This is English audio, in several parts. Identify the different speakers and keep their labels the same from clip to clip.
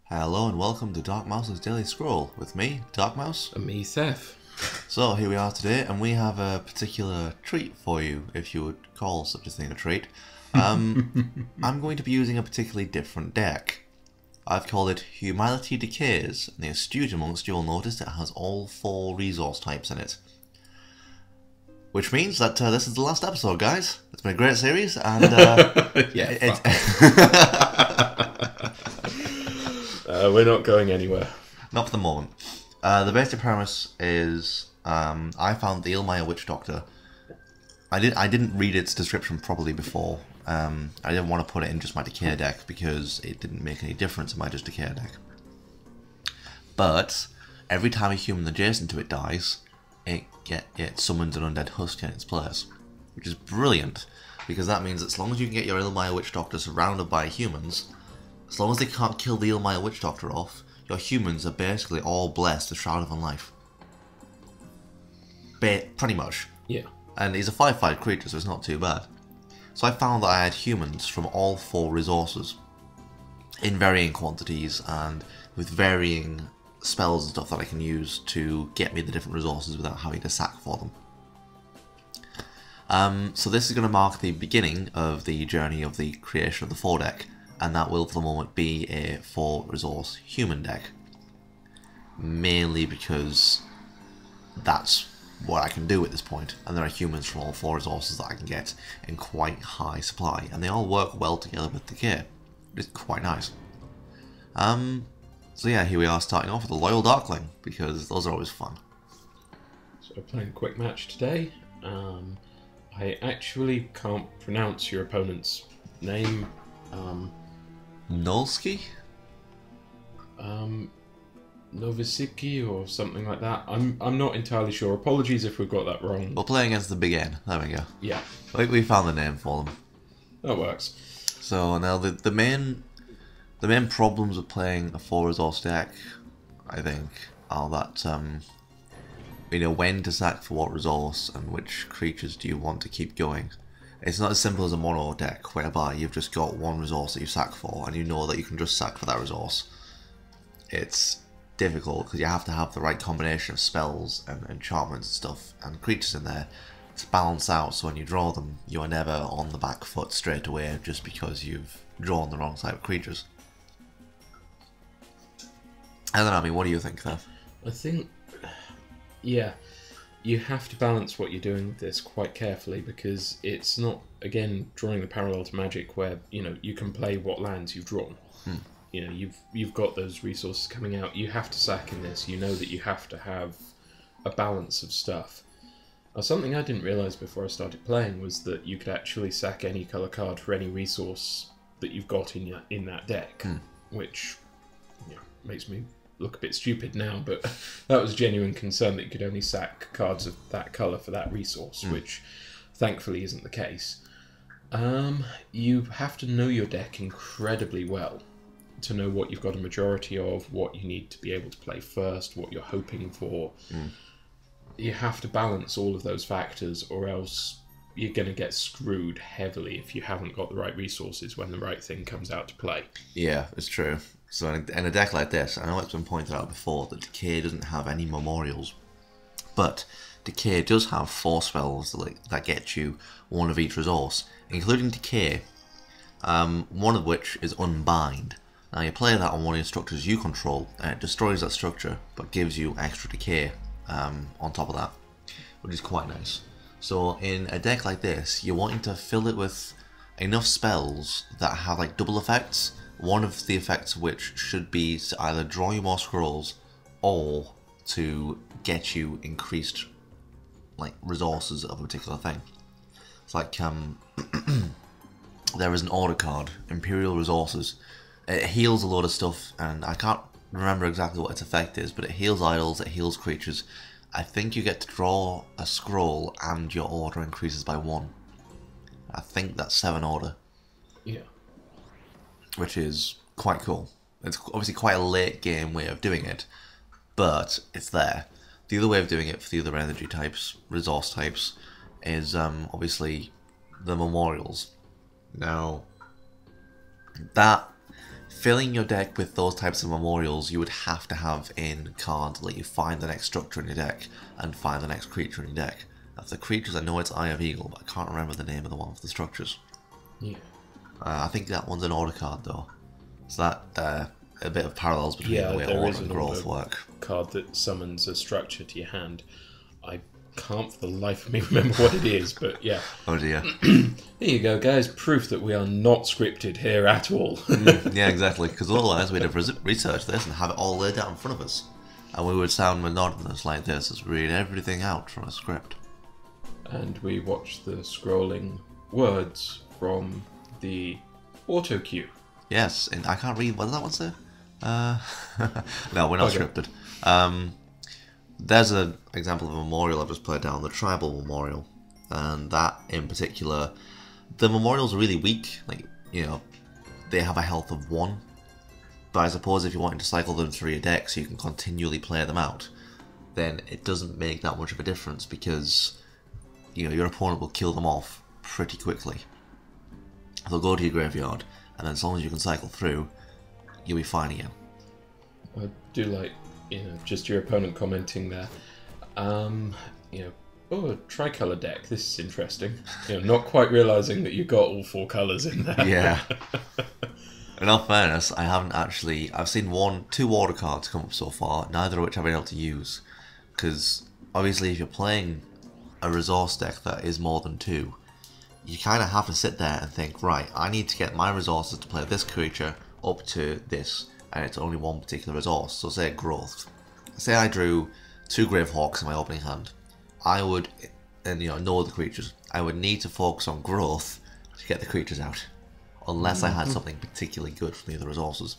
Speaker 1: Hello and welcome to DarkMouse's Daily Scroll with me, DarkMouse.
Speaker 2: And me, Seth.
Speaker 1: So here we are today and we have a particular treat for you, if you would call such a thing a treat. I'm going to be using a particularly different deck. I've called it Humanity Decays, and the astute amongst you will notice it has all 4 resource types in it. Which means that this is the last episode, guys. It's been a great series, and
Speaker 2: we're not going anywhere.
Speaker 1: Not for the moment. The basic premise is I found the Ilmaya Witch Doctor. I didn't read its description properly before. I didn't want to put it in just my Decay deck because it didn't make any difference in my just Decay deck. But every time a human adjacent to it dies, it summons an undead husk in its place, which is brilliant because that means that as long as you can get your Ilmaya Witch Doctor surrounded by humans, as long as they can't kill the Ilmaya Witch Doctor off, your humans are basically all blessed with Shroud of Life. Pretty much.
Speaker 2: Yeah.
Speaker 1: And he's a 5/5 creature, so it's not too bad. So I found that I had humans from all 4 resources in varying quantities and with varying spells and stuff that I can use to get me the different resources without having to sack for them. So this is going to mark the beginning of the journey of the creation of the 4 deck, and that will for the moment be a 4 resource human deck. Mainly because that's what I can do at this point, and there are humans from all 4 resources that I can get in quite high supply, and they all work well together with Decay. It's quite nice. So yeah, here we are starting off with a Loyal Darkling, because those are always fun.
Speaker 2: So we're playing a quick match today. I actually can't pronounce your opponent's name.
Speaker 1: Nolski?
Speaker 2: Novisiki or something like that. I'm not entirely sure. Apologies if we've got that wrong.
Speaker 1: We're playing against the Big N. There we go.
Speaker 2: Yeah.
Speaker 1: We found the name for them.
Speaker 2: That works.
Speaker 1: So now the main problems with playing a 4 resource deck, I think, are that when to sack for what resource and which creatures do you want to keep going. It's not as simple as a mono deck whereby you've just got one resource that you sack for and you know that you can just sack for that resource. It's difficult because you have to have the right combination of spells and enchantments and stuff and creatures in there to balance out, so when you draw them you are never on the back foot straight away just because you've drawn the wrong type of creatures. I don't know, I mean, what do you think, Kev?
Speaker 2: I think, yeah, you have to balance what you're doing with this quite carefully because it's not, again, drawing the parallel to Magic where, you can play what lands you've drawn. You've got those resources coming out. You have to sack in this. You know that you have to have a balance of stuff. Now, something I didn't realise before I started playing was that you could actually sack any colour card for any resource that you've got in that deck, which makes me look a bit stupid now, but that was a genuine concern that you could only sack cards of that colour for that resource, which thankfully isn't the case. You have to know your deck incredibly well to know what you've got a majority of, what you need to be able to play first, what you're hoping for. You have to balance all of those factors or else you're going to get screwed heavily if you haven't got the right resources when the right thing comes out to play. Yeah,
Speaker 1: it's true. So in a deck like this, I know it's been pointed out before that Decay doesn't have any memorials, but Decay does have 4 spells that get you 1 of each resource, including Decay, one of which is Unbind. Now you play that on one of the structures you control, and it destroys that structure, but gives you extra Decay on top of that, which is quite nice. So in a deck like this, you're wanting to fill it with enough spells that have like double effects, one of the effects which should be to either draw you more scrolls or to get you increased resources of a particular thing. It's like there is an order card, Imperial Resources. It heals a lot of stuff, and I can't remember exactly what its effect is, but it heals idols, it heals creatures. I think you get to draw a scroll and your order increases by 1. I think that's 7 order.
Speaker 2: Yeah.
Speaker 1: Which is quite cool. It's obviously quite a late game way of doing it, but it's there. The other way of doing it for the other energy types, resource types, is obviously the memorials. Now, that filling your deck with those types of memorials, you would have to have in cards that you find the next structure in your deck and find the next creature in your deck. Of the creatures, I know it's Eye of Eagle, but I can't remember the name of the one for the structures.
Speaker 2: Yeah.
Speaker 1: I think that one's an order card though. So that a bit of parallels between the way order and growth work.
Speaker 2: Card that summons a structure to your hand. I can't for the life of me remember what it is, but yeah.
Speaker 1: Oh dear.
Speaker 2: There you go, guys. Proof that we are not scripted here at all.
Speaker 1: Yeah, exactly. Because otherwise we'd have researched this and have it all laid out in front of us, and we would sound monotonous like this as we read everything out from a script.
Speaker 2: And we watch the scrolling words from the auto cue.
Speaker 1: Yes, and I can't read. What does that one say? No, we're not scripted. There's an example of a memorial I've just played down, the tribal memorial, and that in particular, the memorials are really weak. Like, you know, they have a health of 1, but I suppose if you're wanting to cycle them through your deck so you can continually play them out, then it doesn't make that much of a difference because, you know, your opponent will kill them off pretty quickly. They'll go to your graveyard, and then as long as you can cycle through, you'll be fine again.
Speaker 2: I do like, you know, just your opponent commenting there. You know, oh, a tricolour deck. This is interesting. You know, not quite realising that you got all 4 colours in there.
Speaker 1: Yeah. In all fairness, I haven't actually. I've seen 2 order cards come up so far, neither of which I've been able to use. Because obviously, if you're playing a resource deck that is more than 2, you kind of have to sit there and think, right, I need to get my resources to play this creature up to this, and it's only one particular resource. So say growth. Say I drew 2 Gravehawks in my opening hand. I would, and you know, no other creatures, I would need to focus on growth to get the creatures out. Unless I had something particularly good from the other resources.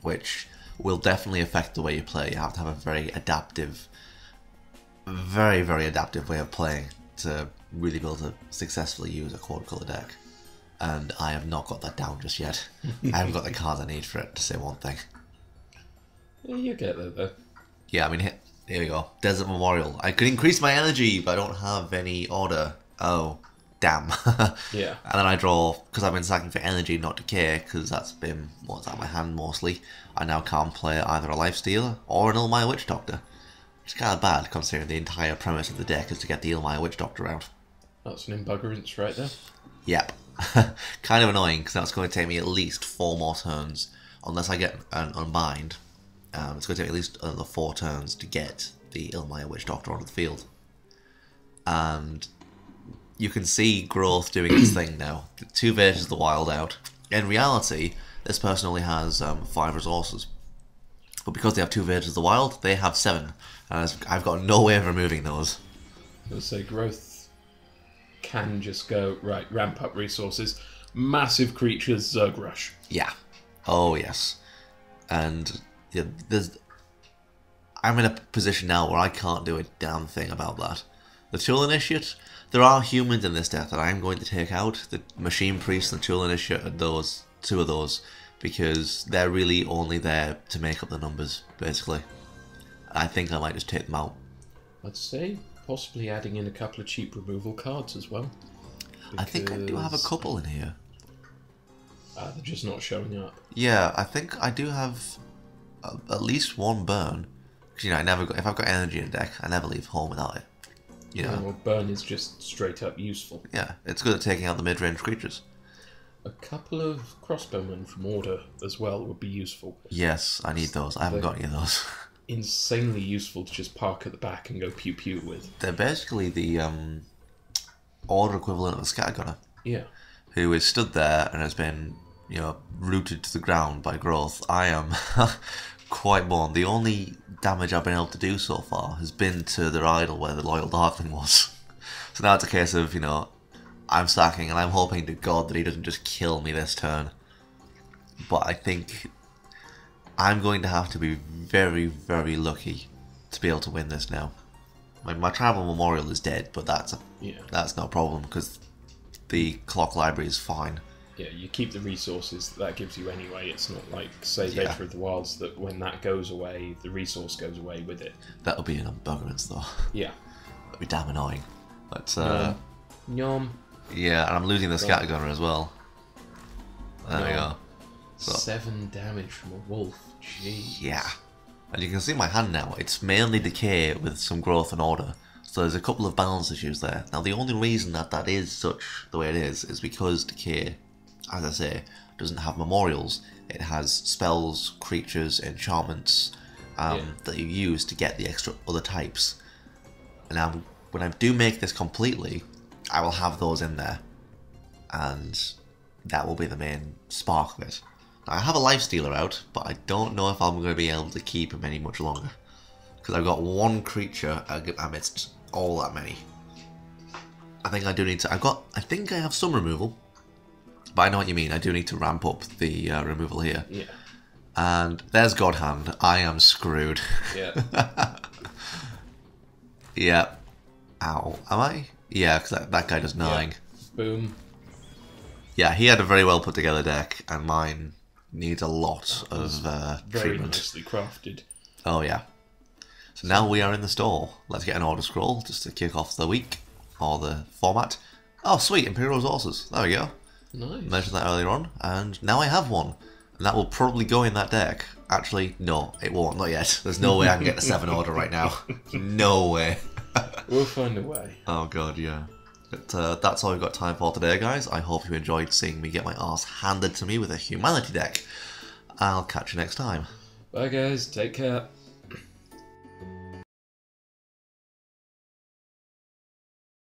Speaker 1: Which will definitely affect the way you play. You have to have a very adaptive, very, very adaptive way of playing to really be able to successfully use a quadricolor deck. And I have not got that down just yet. I haven't got the cards I need for it, to say one thing.
Speaker 2: Yeah, you get there though.
Speaker 1: Yeah, I mean, here we go. Desert Memorial. I could increase my energy, but I don't have any order. Oh, damn.
Speaker 2: Yeah.
Speaker 1: And then I draw, because I've been sacking for energy, not decay, because that's been what's out of my hand mostly. I now can't play either a Lifestealer or an Illmire Witch Doctor. Which is kind of bad, considering the entire premise of the deck is to get the Illmire Witch Doctor out. That's
Speaker 2: an embuggerance right there.
Speaker 1: Yep. Kind of annoying, because that's going to take me at least 4 more turns, unless I get an Unbind. It's going to take me at least another 4 turns to get the Illmire Witch Doctor onto the field. And you can see growth doing its thing now. 2 Verges of the Wild out. In reality, this person only has 5 resources. But because they have 2 Verges of the Wild, they have 7. And I've got no way of removing those.
Speaker 2: I would say growth can just go, right, ramp up resources. Massive creatures, Zerg Rush.
Speaker 1: Yeah. Oh, yes. And yeah, I'm in a position now where I can't do a damn thing about that. The Tool Initiate, there are humans in this deck that I'm going to take out. The Machine Priest and the Tool Initiate are those, 2 of those, because they're really only there to make up the numbers, basically. I think I might just take them out.
Speaker 2: I'd say possibly adding in a couple of cheap removal cards as well.
Speaker 1: I think I do have a couple in here.
Speaker 2: They're just not showing up.
Speaker 1: Yeah, I think I do have at least 1 burn. Because, you know, if I've got energy in the deck, I never leave home without it. You know?
Speaker 2: Yeah, well, burn is just straight up useful.
Speaker 1: Yeah, it's good at taking out the mid-range creatures.
Speaker 2: A couple of crossbowmen from Order as well would be useful.
Speaker 1: Yes, I need those. I haven't got any of those.
Speaker 2: Insanely useful to just park at the back and go pew pew with.
Speaker 1: They're basically the Order equivalent of a Scattergunner.
Speaker 2: Yeah.
Speaker 1: Who is stood there and has been, you know, rooted to the ground by growth. I am quite born. The only damage I've been able to do so far has been to their idol where the Loyal Darkling was. So now it's a case of, you know, I'm sacking and I'm hoping to God that he doesn't just kill me this turn. But I think I'm going to have to be very, very lucky to be able to win this now. My Tribal Memorial is dead, but that's no problem because the Clock Library is fine.
Speaker 2: Yeah, you keep the resources that gives you anyway. It's not like, say, Vader of the Wilds, that when that goes away, the resource goes away with it.
Speaker 1: That'll be an unbuggerance, though.
Speaker 2: Yeah.
Speaker 1: That'll be damn annoying. But,
Speaker 2: Yum.
Speaker 1: Yeah, and I'm losing the Scattergunner as well. There we go. So,
Speaker 2: 7 damage from a wolf. Jeez.
Speaker 1: yeah. And you can see my hand now, it's mainly decay with some growth and order. So there's a couple of balance issues there. Now the only reason that is such the way it is because decay, as I say, doesn't have memorials. It has spells, creatures, enchantments that you use to get the extra other types. And when I do make this completely, I will have those in there. And that will be the main spark of it. Now, I have a life stealer out, but I don't know if I'm going to be able to keep him any much longer. Because I've got one creature amidst all that many. I think I do need to... I think I have some removal. But I know what you mean. I do need to ramp up the removal here.
Speaker 2: Yeah.
Speaker 1: And there's God Hand. I am screwed.
Speaker 2: Yeah.
Speaker 1: Yeah. Ow. Am I? Yeah, because that guy does 9.
Speaker 2: Yeah. Boom.
Speaker 1: Yeah, he had a very well put together deck, and mine needs a lot of
Speaker 2: Very
Speaker 1: treatment.
Speaker 2: nicely crafted.
Speaker 1: Oh yeah. So now we are in the store. Let's get an order scroll just to kick off the week, or the format. Oh sweet, Imperial Resources. There we go.
Speaker 2: Nice.
Speaker 1: Mentioned that earlier on, and now I have one. And that will probably go in that deck. Actually, no, it won't, not yet. There's no way I can get the 7 order right now. No way.
Speaker 2: We'll find a way.
Speaker 1: Oh god, yeah. But that's all we've got time for today, guys. I hope you enjoyed seeing me get my arse handed to me with a humanity deck. I'll catch you next time.
Speaker 2: Bye guys, take care.